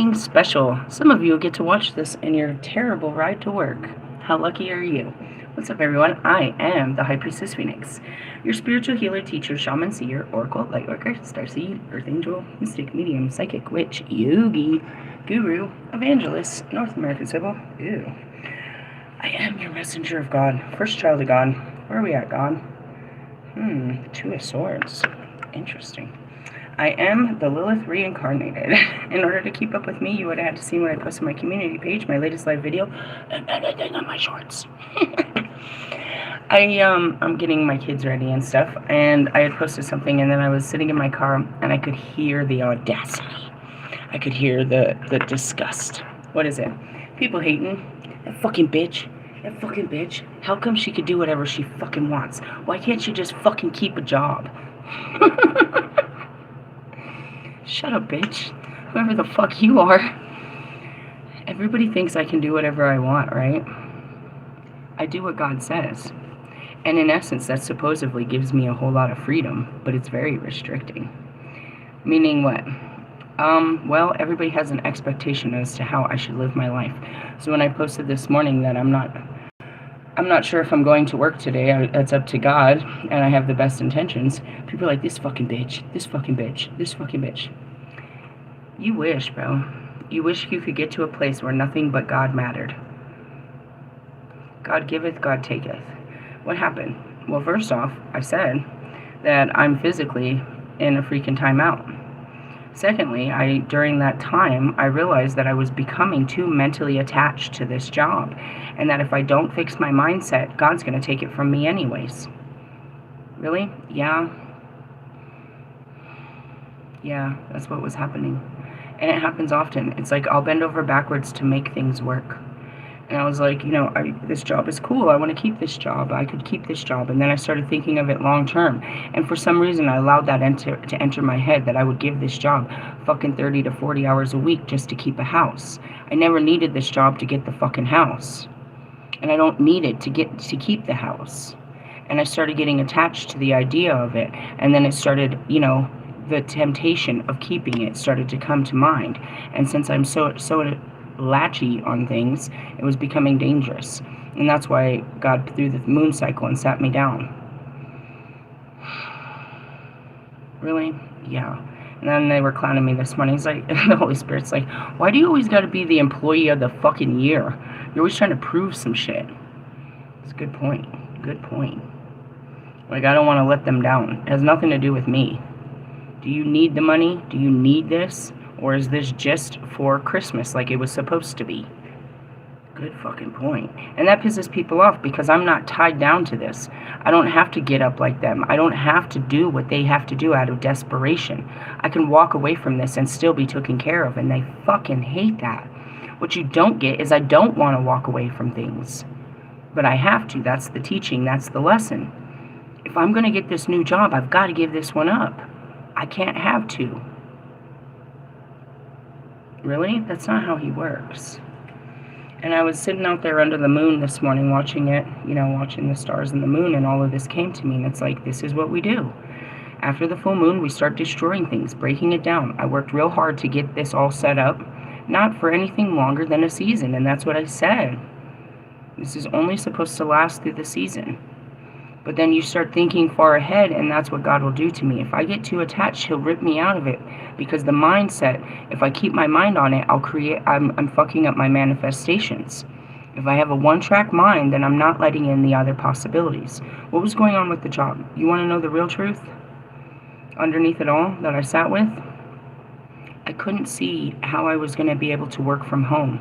something special. Some of you will get to watch this in your terrible ride to work. How lucky are you? What's up, everyone? I am the High Priestess Phoenix, your spiritual healer, teacher, shaman, seer, oracle, lightworker, starseed, earth angel, mystic, medium, psychic, witch, yogi, guru, evangelist, North American Sybil. Ew. I am your messenger of God, first child of God. Where are we at, God? Two of Swords. Interesting. I am the Lilith reincarnated. In order to keep up with me, you would have had to see what I post on my community page, my latest live video, and anything on my shorts. I'm getting my kids ready and stuff, and I had posted something, and then I was sitting in my car, and I could hear the audacity. I could hear the disgust. What is it? People hating. That fucking bitch. That fucking bitch. How come she could do whatever she fucking wants? Why can't she just fucking keep a job? Shut up, bitch. Whoever the fuck you are. Everybody thinks I can do whatever I want, right? I do what God says. And in essence, that supposedly gives me a whole lot of freedom, but it's very restricting. Meaning what? Well, everybody has an expectation as to how I should live my life. So when I posted this morning that I'm not sure if I'm going to work today, that's up to God, and I have the best intentions, people are like, this fucking bitch, this fucking bitch, this fucking bitch. You wish, bro. You wish you could get to a place where nothing but God mattered. God giveth, God taketh. What happened? Well, first off, I said that I'm physically in a freaking timeout. Secondly, during that time, I realized that I was becoming too mentally attached to this job, and that if I don't fix my mindset, God's going to take it from me anyways. Really? Yeah. Yeah, that's what was happening. And it happens often. It's like I'll bend over backwards to make things work. And I was like, this job is cool. I want to keep this job. I could keep this job. And then I started thinking of it long term. And for some reason, I allowed that to enter my head that I would give this job fucking 30 to 40 hours a week just to keep a house. I never needed this job to get the fucking house. And I don't need it to keep the house. And I started getting attached to the idea of it. And then it started, the temptation of keeping it started to come to mind. And since I'm so latchy on things, it was becoming dangerous. And that's why God threw the moon cycle and sat me down. Really? Yeah. And then they were clowning me this morning. He's like, the Holy Spirit's like, why do you always got to be the employee of the fucking year? You're always trying to prove some shit. It's a good point. Good point. Like, I don't want to let them down. It has nothing to do with me. Do you need the money? Do you need this? Or is this just for Christmas like it was supposed to be? Good fucking point. And that pisses people off because I'm not tied down to this. I don't have to get up like them. I don't have to do what they have to do out of desperation. I can walk away from this and still be taken care of, and they fucking hate that. What you don't get is I don't want to walk away from things. But I have to. That's the teaching. That's the lesson. If I'm going to get this new job, I've got to give this one up. I can't have to. Really? That's not how he works. And I was sitting out there under the moon this morning watching it, watching the stars and the moon, and all of this came to me, and it's like, this is what we do. After the full moon, we start destroying things, breaking it down. I worked real hard to get this all set up, not for anything longer than a season, and that's what I said. This is only supposed to last through the season. But then you start thinking far ahead, and that's what God will do to me. If I get too attached, he'll rip me out of it. Because the mindset, if I keep my mind on it, I'm fucking up my manifestations. If I have a one-track mind, then I'm not letting in the other possibilities. What was going on with the job? You want to know the real truth? Underneath it all that I sat with? I couldn't see how I was going to be able to work from home.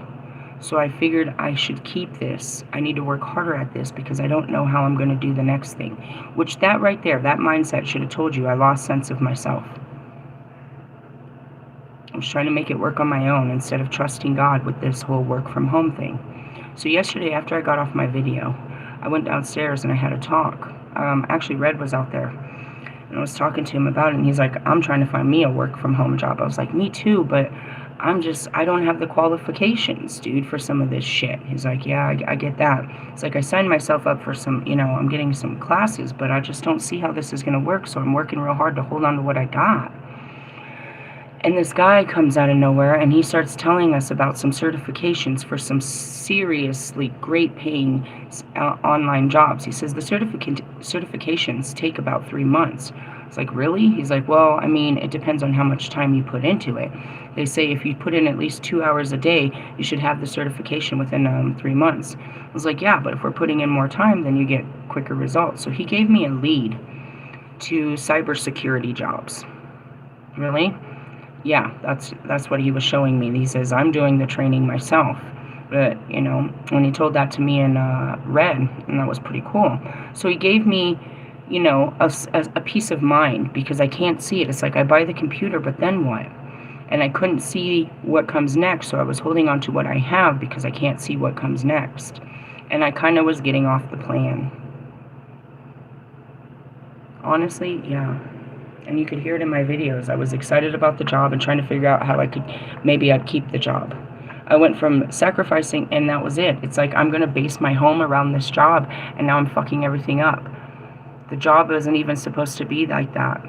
So I figured I should keep this. I need to work harder at this because I don't know how I'm going to do the next thing. Which that right there, that mindset should have told you I lost sense of myself. I was trying to make it work on my own instead of trusting God with this whole work from home thing. So yesterday after I got off my video, I went downstairs and I had a talk. Actually, Red was out there. And I was talking to him about it, and he's like, I'm trying to find me a work from home job. I was like, me too, but I don't have the qualifications, dude, for some of this shit. He's like, yeah, I get that. It's like I signed myself up for some, I'm getting some classes, but I just don't see how this is going to work, so I'm working real hard to hold on to what I got. And this guy comes out of nowhere and he starts telling us about some certifications for some seriously great paying online jobs. He says the certifications take about 3 months. It's like, really? He's like, well, I mean, it depends on how much time you put into it. They say if you put in at least 2 hours a day, you should have the certification within 3 months. I was like, yeah, but if we're putting in more time, then you get quicker results. So he gave me a lead to cybersecurity jobs. Really? Yeah, that's what he was showing me. He says, I'm doing the training myself. But, you know, when he told that to me in red, and that was pretty cool. So he gave me, you know, a peace of mind because I can't see it. It's like I buy the computer, but then what? And I couldn't see what comes next, so I was holding on to what I have because I can't see what comes next. And I kind of was getting off the plan. Honestly, yeah. And you could hear it in my videos. I was excited about the job and trying to figure out how maybe I'd keep the job. I went from sacrificing, and that was it. It's like I'm going to base my home around this job, and now I'm fucking everything up. The job isn't even supposed to be like that.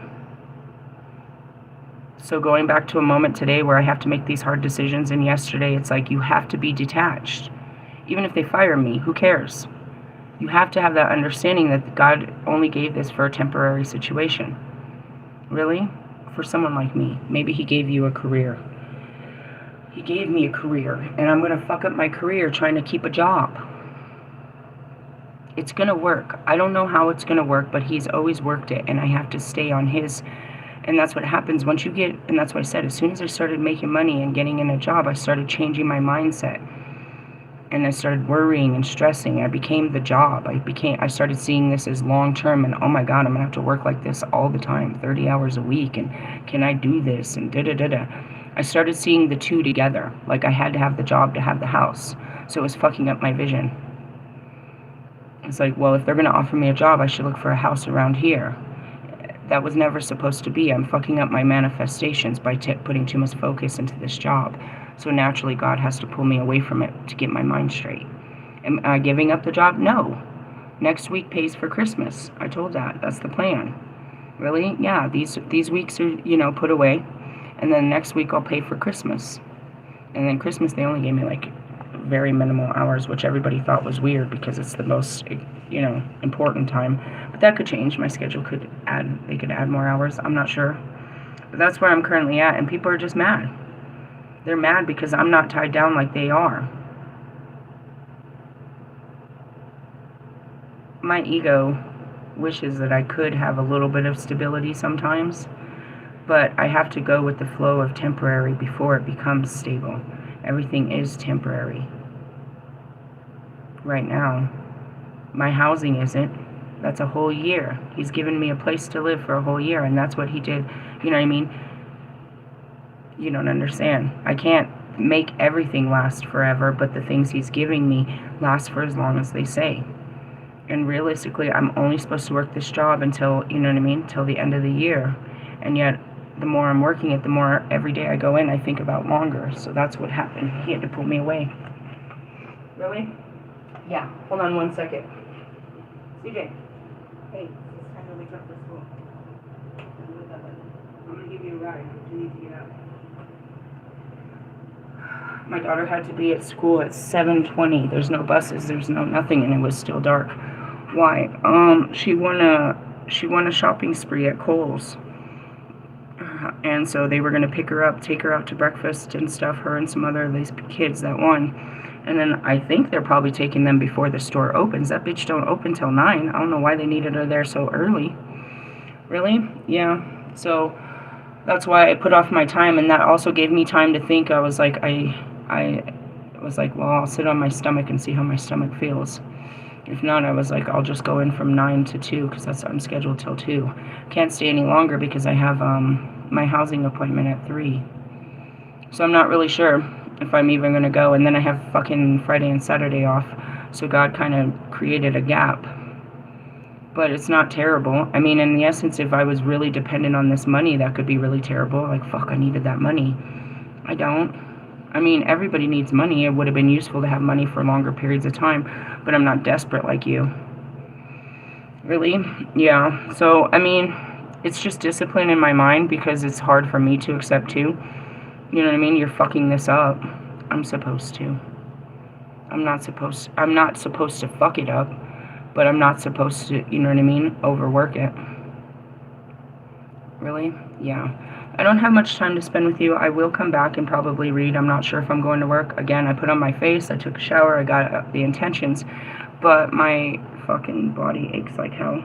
So going back to a moment today where I have to make these hard decisions, and yesterday, it's like you have to be detached. Even if they fire me, who cares? You have to have that understanding that God only gave this for a temporary situation. Really? For someone like me. Maybe he gave you a career. He gave me a career, and I'm going to fuck up my career trying to keep a job. It's going to work. I don't know how it's going to work, but he's always worked it, and I have to stay on his. And that's what happens once you get, and that's what I said, as soon as I started making money and getting in a job, I started changing my mindset. And I started worrying and stressing. I became the job. I started seeing this as long-term, and oh my God, I'm going to have to work like this all the time, 30 hours a week, and can I do this, and da-da-da-da. I started seeing the two together, like I had to have the job to have the house. So it was fucking up my vision. It's like, well, if they're going to offer me a job, I should look for a house around here. That was never supposed to be. I'm fucking up my manifestations by putting too much focus into this job. So naturally, God has to pull me away from it to get my mind straight. Am I giving up the job? No. Next week pays for Christmas. I told that. That's the plan. Really? Yeah, these weeks are, you know, put away. And then next week I'll pay for Christmas. And then Christmas, they only gave me, like, very minimal hours, which everybody thought was weird because it's the most, you know, important time. But that could change. My schedule could they could add more hours. I'm not sure. But that's where I'm currently at, and people are just mad. They're mad because I'm not tied down like they are. My ego wishes that I could have a little bit of stability sometimes, but I have to go with the flow of temporary before it becomes stable. Everything is temporary. Right now, my housing isn't. That's a whole year. He's given me a place to live for a whole year, and that's what he did. You know what I mean? You don't understand. I can't make everything last forever, but the things he's giving me last for as long as they say. And realistically, I'm only supposed to work this job until, you know what I mean, till the end of the year. And yet, the more I'm working it, the more every day I go in, I think about longer. So that's what happened. He had to pull me away. Really? Yeah. Hold on 1 second. CJ. Hey, it's time to wake up for school. I'm going to give you a ride. You need to get up. My daughter had to be at school at 7:20. There's no buses. There's no nothing, and it was still dark. Why? She won a shopping spree at Kohl's. And so they were going to pick her up, take her out to breakfast and stuff, her and some other of these kids that won. And then I think they're probably taking them before the store opens. That bitch don't open till 9. I don't know why they needed her there so early. Really? Yeah. So that's why I put off my time, and that also gave me time to think. I was like, well, I'll sit on my stomach and see how my stomach feels. If not, I was like, I'll just go in from 9 to 2 because I'm scheduled till 2. Can't stay any longer because I have my housing appointment at 3. So I'm not really sure if I'm even going to go. And then I have fucking Friday and Saturday off. So God kind of created a gap. But it's not terrible. I mean, in the essence, if I was really dependent on this money, that could be really terrible. Like, fuck, I needed that money. I don't. I mean, everybody needs money. It would have been useful to have money for longer periods of time, but I'm not desperate like you. Really? Yeah. So, I mean, It's just discipline in my mind because it's hard for me to accept too. You know what I mean? You're fucking this up. I'm supposed to. I'm not supposed to fuck it up, but I'm not supposed to, you know what I mean, overwork it. Really? Yeah. I don't have much time to spend with you. I will come back and probably read. I'm not sure if I'm going to work. Again, I put on my face, I took a shower, I got the intentions, but my fucking body aches like hell.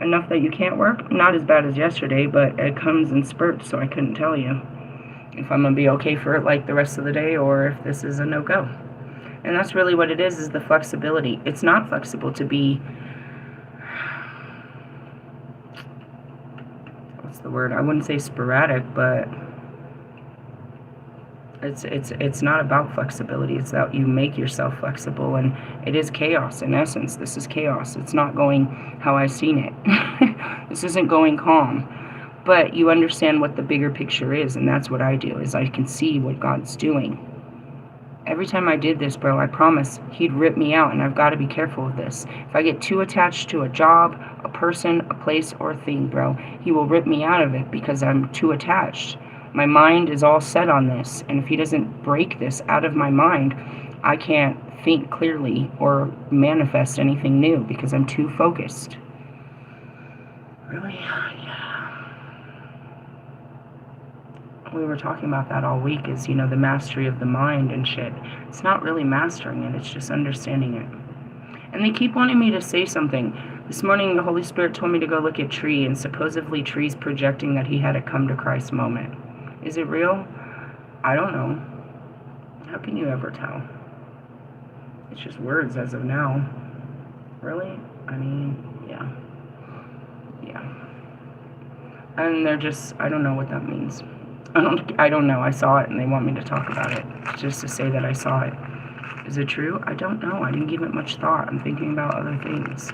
Enough that you can't work? Not as bad as yesterday, but it comes in spurts, so I couldn't tell you if I'm going to be okay for it like the rest of the day or if this is a no-go. And that's really what it is the flexibility. It's not flexible to be, what's the word? I wouldn't say sporadic, but it's not about flexibility. It's that you make yourself flexible, and it is chaos in essence. This is chaos. It's not going how I've seen it. This isn't going calm. But you understand what the bigger picture is, and that's what I do, is I can see what God's doing. Every time I did this, bro, I promise he'd rip me out, and I've got to be careful of this. If I get too attached to a job, a person, a place, or a thing, bro, he will rip me out of it because I'm too attached. My mind is all set on this, and if he doesn't break this out of my mind, I can't think clearly or manifest anything new because I'm too focused. Really? Yeah. We were talking about that all week is, you know, the mastery of the mind and shit. It's not really mastering it, it's just understanding it. And they keep wanting me to say something. This morning, the Holy Spirit told me to go look at Tree, and supposedly Tree's projecting that he had a come to Christ moment. Is it real? I don't know. How can you ever tell? It's just words as of now. Really? I mean, yeah. Yeah. And they're just, I don't know what that means. I don't know. I saw it and they want me to talk about it. Just to say that I saw it. Is it true? I don't know. I didn't give it much thought. I'm thinking about other things.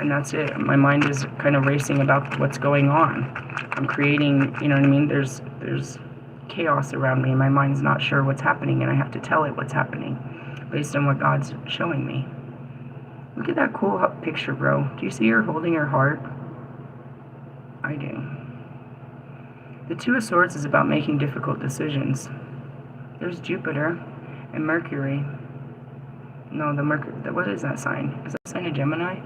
And that's it. My mind is kind of racing about what's going on. I'm creating, you know what I mean? There's chaos around me and my mind's not sure what's happening, and I have to tell it what's happening based on what God's showing me. Look at that cool picture, bro. Do you see her holding her heart? I do. The Two of Swords is about making difficult decisions. There's Jupiter and Mercury. No, what is that sign? Is that a sign of Gemini?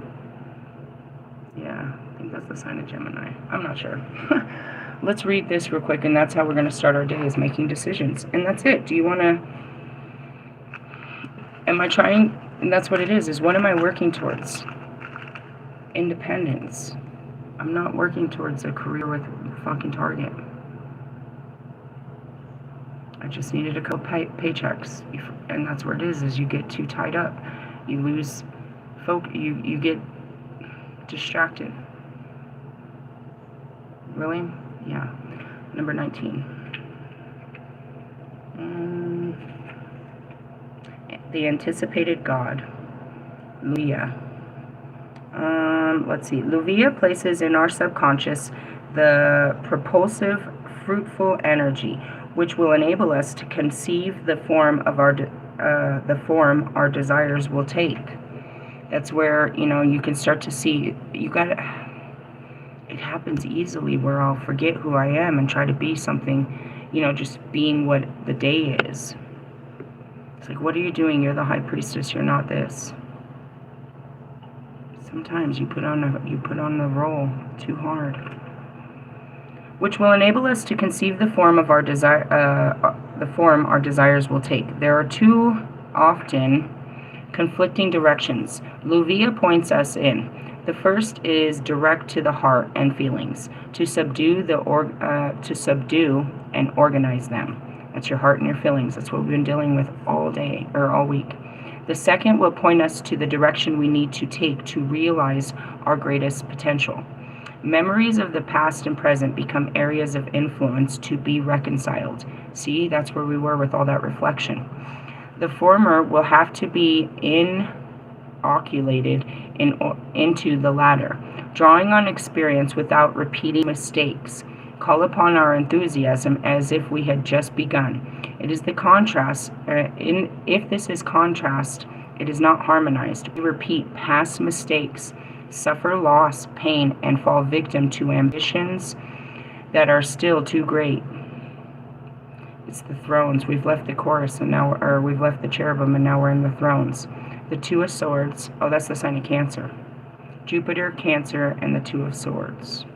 Yeah, I think that's the sign of Gemini. I'm not sure. Let's read this real quick, and that's how we're going to start our day, is making decisions. And that's it. Do you want to... Am I trying... And that's what it is what am I working towards? Independence. I'm not working towards a career with fucking Target. I just needed a couple paychecks, and that's where it is you get too tied up. You lose you get distracted. Really? Yeah. Number 19. The anticipated God. Luvia. Let's see. Luvia places in our subconscious the propulsive, fruitful energy, which will enable us to conceive the form of our desires will take. That's where, you know, you can start to see, it happens easily where I'll forget who I am and try to be something, you know, just being what the day is. It's like, what are you doing? You're the high priestess, you're not this. Sometimes you put on the role too hard. Which will enable us to conceive the form of our our desires will take. There are too often conflicting directions. Luvia points us in. The first is direct to the heart and feelings, to subdue and organize them. That's your heart and your feelings. That's what we've been dealing with all day or all week. The second will point us to the direction we need to take to realize our greatest potential. Memories of the past and present become areas of influence to be reconciled. See, that's where we were with all that reflection. The former will have to be inoculated into the latter, drawing on experience without repeating mistakes. Call upon our enthusiasm as if we had just begun. It is the contrast. If this is contrast, it is not harmonized. We repeat past mistakes, suffer loss, pain, and fall victim to ambitions that are still too great. It's the thrones. We've left the chorus, and now, or we've left the cherubim, and now we're in the thrones. The Two of Swords. Oh, that's the sign of Cancer. Jupiter, Cancer, and the Two of Swords.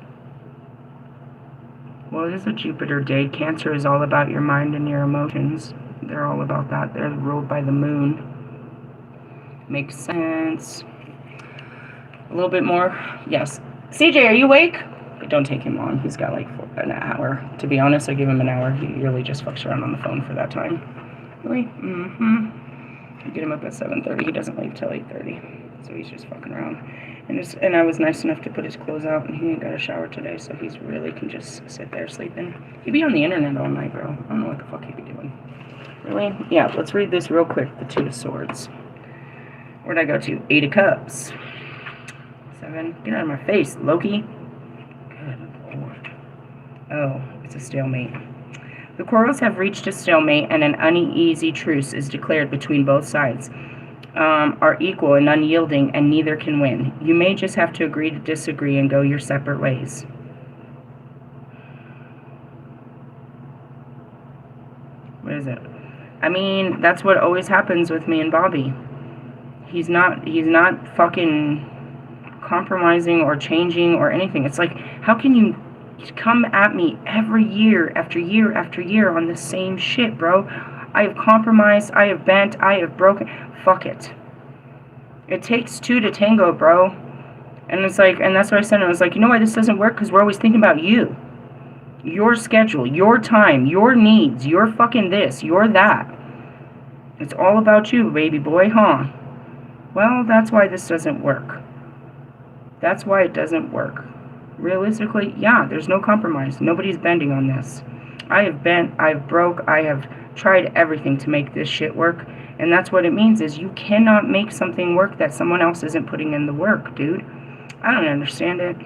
Well, it is a Jupiter day. Cancer is all about your mind and your emotions. They're all about that. They're ruled by the moon. Makes sense. A little bit more. Yes. CJ, are you awake? Don't take him long. He's got like an hour. To be honest, I give him an hour. He really just fucks around on the phone for that time. Really? I get him up at 7:30. He doesn't leave till 8:30. So he's just fucking around. And I was nice enough to put his clothes out, and he ain't got a shower today, so he's really can just sit there sleeping. He'd be on the internet all night, bro. I don't know what the fuck he'd be doing. Really? Yeah, let's read this real quick. The Two of Swords. Where'd I go to? 8 of Cups. 7. Get out of my face, Loki. Good Lord. Oh, it's a stalemate. The quarrels have reached a stalemate, and an uneasy truce is declared between both sides. Are equal and unyielding, and neither can win. You may just have to agree to disagree and go your separate ways. What is it? I mean, that's what always happens with me and Bobby. He's not fucking compromising or changing or anything. It's like, how can you come at me every year after year after year on the same shit, bro? I have compromised, I have bent, I have broken. Fuck it. It takes two to tango, bro. And it's like, and that's what I said. I was like, you know why this doesn't work? Because we're always thinking about you. Your schedule, your time, your needs, your fucking this, your that. It's all about you, baby boy, huh? Well, that's why this doesn't work. That's why it doesn't work. Realistically, yeah, there's no compromise. Nobody's bending on this. I have bent, I've broke, I have tried everything to make this shit work. And that's what it means, is you cannot make something work that someone else isn't putting in the work, dude. I don't understand it.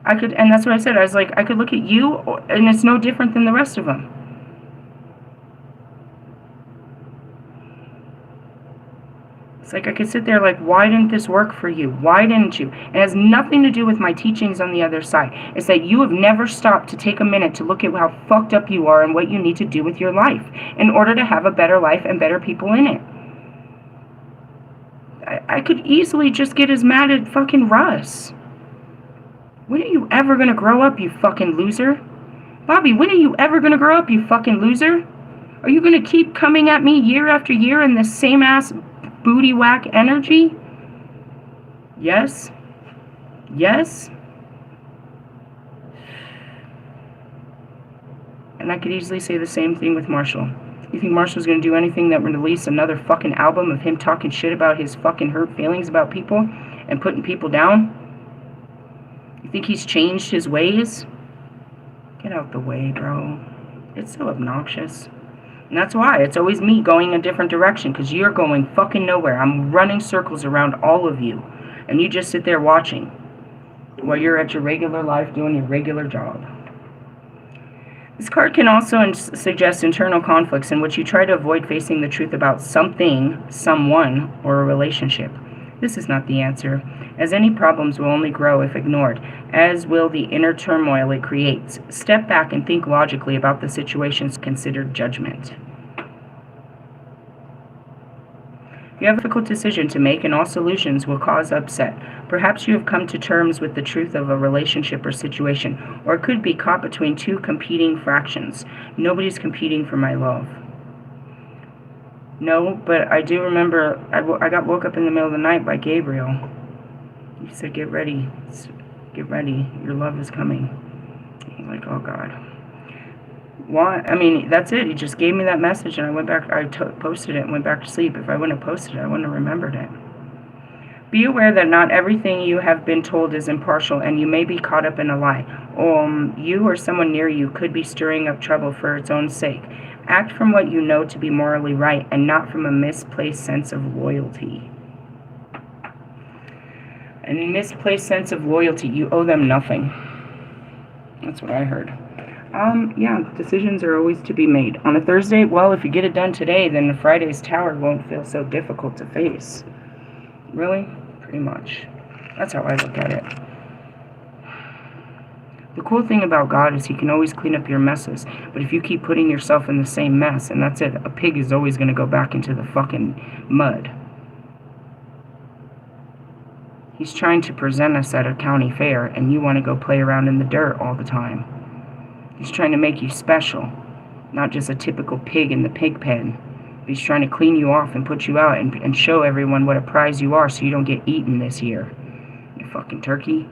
And that's what I said. I was like, I could look at you, and it's no different than the rest of them. It's like I could sit there like, why didn't this work for you? Why didn't you? It has nothing to do with my teachings on the other side. It's that you have never stopped to take a minute to look at how fucked up you are and what you need to do with your life in order to have a better life and better people in it. I could easily just get as mad at fucking Russ. When are you ever going to grow up, you fucking loser? Bobby, when are you ever going to grow up, you fucking loser? Are you going to keep coming at me year after year in this same ass booty whack energy? Yes? Yes? And I could easily say the same thing with Marshall. You think Marshall's going to do anything that would release another fucking album of him talking shit about his fucking hurt feelings about people and putting people down? You think he's changed his ways? Get out the way, bro. It's so obnoxious. And that's why it's always me going a different direction, because you're going fucking nowhere. I'm running circles around all of you, and you just sit there watching while you're at your regular life doing your regular job. This card can also suggest internal conflicts in which you try to avoid facing the truth about something, someone, or a relationship. This is not the answer, as any problems will only grow if ignored, as will the inner turmoil it creates. Step back and think logically about the situations considered judgment. You have a difficult decision to make, and all solutions will cause upset. Perhaps you have come to terms with the truth of a relationship or situation, or it could be caught between two competing fractions. Nobody's competing for my love. No, but I do remember I got woke up in the middle of the night by Gabriel. He said, get ready, your love is coming. I was like, oh God. Why? I mean, that's it. He just gave me that message, and I went back, posted it and went back to sleep. If I wouldn't have posted it, I wouldn't have remembered it. Be aware that not everything you have been told is impartial, and you may be caught up in a lie. You or someone near you could be stirring up trouble for its own sake. Act from what you know to be morally right, and not from a misplaced sense of loyalty. A misplaced sense of loyalty, you owe them nothing. That's what I heard. Yeah, decisions are always to be made. On a Thursday, well, if you get it done today, then Friday's tower won't feel so difficult to face. Really? Pretty much. That's how I look at it. The cool thing about God is he can always clean up your messes. But if you keep putting yourself in the same mess, and that's it, a pig is always going to go back into the fucking mud. He's trying to present us at a county fair, and you want to go play around in the dirt all the time. He's trying to make you special, not just a typical pig in the pig pen. He's trying to clean you off and put you out and show everyone what a prize you are so you don't get eaten this year. You fucking turkey.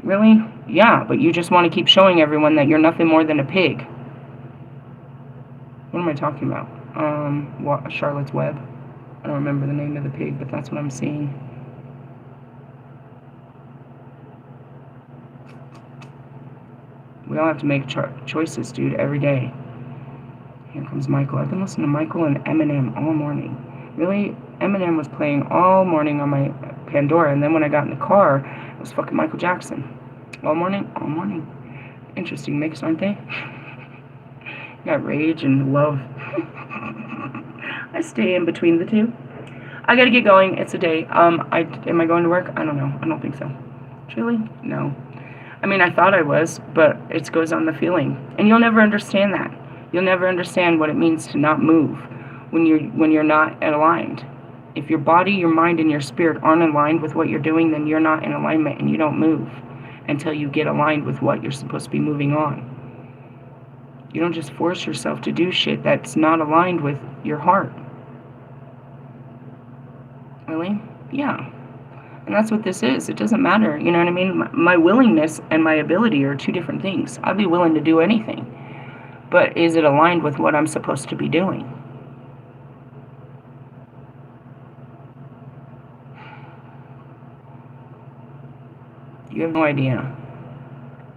Really? Yeah, but you just want to keep showing everyone that you're nothing more than a pig. What am I talking about? Charlotte's Web. I don't remember the name of the pig, but that's what I'm seeing. We all have to make choices, dude, every day. Here comes Michael. I've been listening to Michael and Eminem all morning. Really? Eminem was playing all morning on my Pandora, and then when I got in the car, it was fucking Michael Jackson. All morning? All morning. Interesting mix, aren't they? Got rage and love. I stay in between the two. I gotta get going. It's a day. Am I going to work? I don't know. I don't think so. Truly? No. I mean, I thought I was, but it goes on the feeling. And you'll never understand that. You'll never understand what it means to not move when you're not aligned. If your body, your mind, and your spirit aren't aligned with what you're doing, then you're not in alignment and you don't move until you get aligned with what you're supposed to be moving on. You don't just force yourself to do shit that's not aligned with your heart. Really? Yeah. And that's what this is. It doesn't matter. You know what I mean? My willingness and my ability are two different things. I'd be willing to do anything. But is it aligned with what I'm supposed to be doing? You have no idea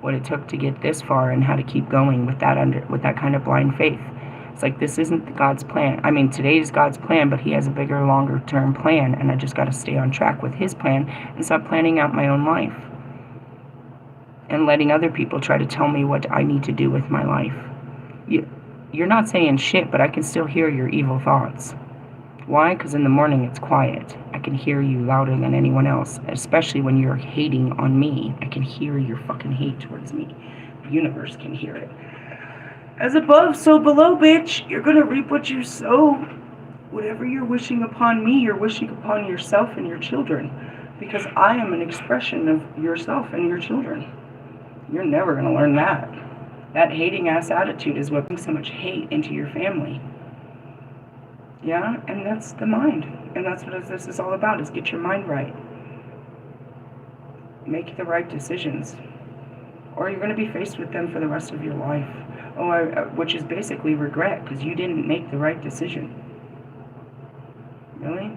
what it took to get this far and how to keep going with that kind of blind faith. It's like, this isn't God's plan. I mean, today is God's plan, but he has a bigger, longer term plan, and I just got to stay on track with his plan and stop planning out my own life and letting other people try to tell me what I need to do with my life. You're not saying shit, but I can still hear your evil thoughts. Why? Because in the morning it's quiet. I can hear you louder than anyone else, especially when you're hating on me. I can hear your fucking hate towards me. The universe can hear it. As above, so below, bitch. You're gonna reap what you sow. Whatever you're wishing upon me, you're wishing upon yourself and your children. Because I am an expression of yourself and your children. You're never gonna learn that. That hating ass attitude is what brings so much hate into your family. Yeah, and that's the mind. And that's what this is all about, is get your mind right. Make the right decisions. Or you're going to be faced with them for the rest of your life. Which is basically regret, because you didn't make the right decision. Really?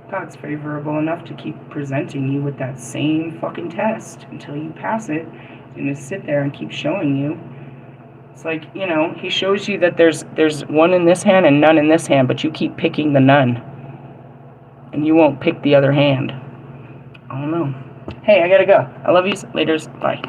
God's favorable enough to keep presenting you with that same fucking test until you pass it. He's going to sit there and keep showing you. It's like, you know, he shows you that there's one in this hand and none in this hand, but you keep picking the none. And you won't pick the other hand. I don't know. Hey, I gotta go. I love you. Laters. Bye.